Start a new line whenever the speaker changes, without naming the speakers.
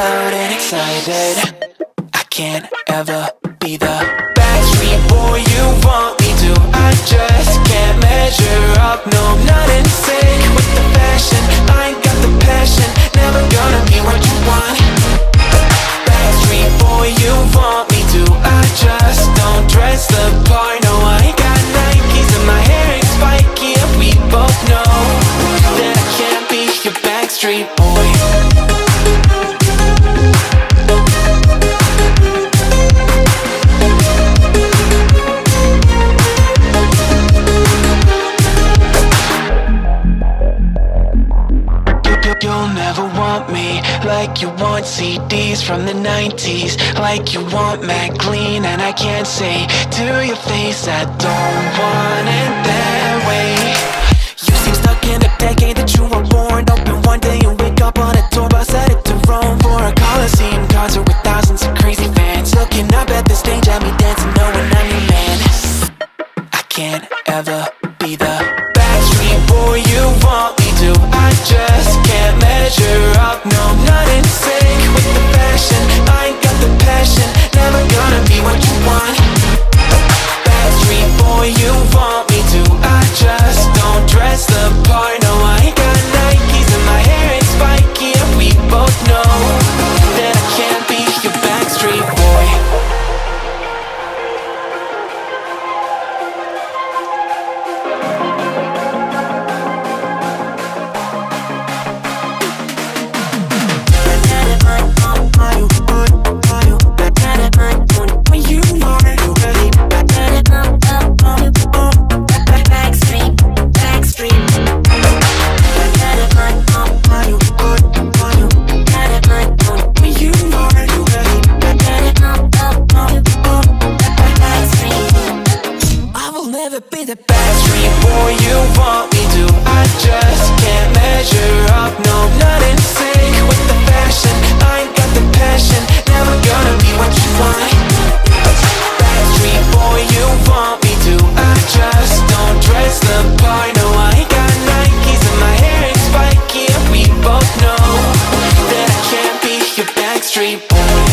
loud and excited. I can't ever be the backstreet boy you want me to. I just can't measure up, no, I'm not in sync with the fashion. I ain't got the passion, never gonna be what you want. Backstreet boy you want me to. I just don't dress the part, no, I ain't got Nikes and my hair ain't spiky. And we both know that I can't be your backstreet boy. You'll never want me like you want CDs from the 90s, like you want Mac Clean, and I can't say to your face I don't want it that way. You seem stuck in the decade that you were born. Open one day and wake up on a tour bus headed to Rome for a Coliseum concert with thousands of crazy fans looking up at the stage at me dancing, knowing I'm your man. I can't ever be the backstreet boy you want me to. I just can't measure up, no, I'm not in sync with the fashion. I ain't got the passion, never gonna be what you want. Backstreet boy you want me to. I just don't dress the part, no, I ain't got Nikes and my hair ain't spiky. And we both know that I can't be your backstreet boy. Be the backstreet boy you want me to. I just can't measure up, no, I'm not in sync with the fashion. I ain't got the passion, never gonna be what you want. Backstreet boy you want me to. I just don't dress the part, no, I ain't got Nikes and my hair ain't spiky. And we both know that I can't be your backstreet boy.